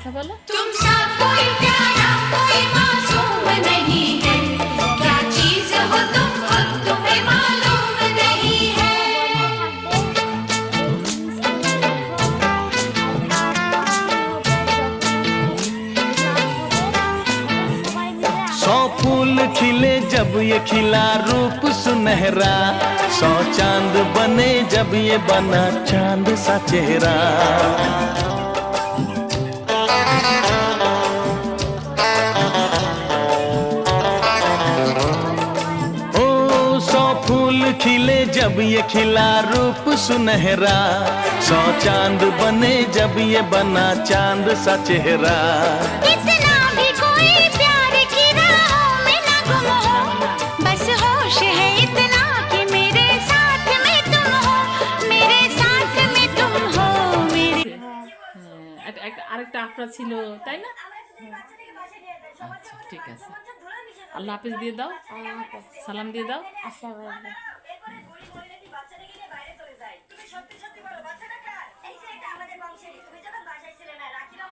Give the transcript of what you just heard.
কথা বলো। तुमसा कोई प्यारा कोई मासूम नहीं है, क्या चीज हो तुम खुद तुम्हें मालूम नहीं है। सौ फूल खिले जब ये खिला रूप सुनहरा, 100 चांद बने जब ये बना चांद सा चेहरा। ओ 100 फूल खिले जब ये खिला रूप सुनहरा, 100 चांद बने जब ये बना चांद सा चेहरा। इतना भी कोई प्यार की राहों में ना गुम हो, बस होश है इतना कि मेरे साथ में तुम हो, मेरे साथ में तुम हो मेरे। আরেকটা আফরা ছিল তাই না? আচ্ছা ঠিক আছে, আল্লাহ হাফেজ দিয়ে দাও, সালাম দিয়ে দাও। আসসালামু আলাইকুম।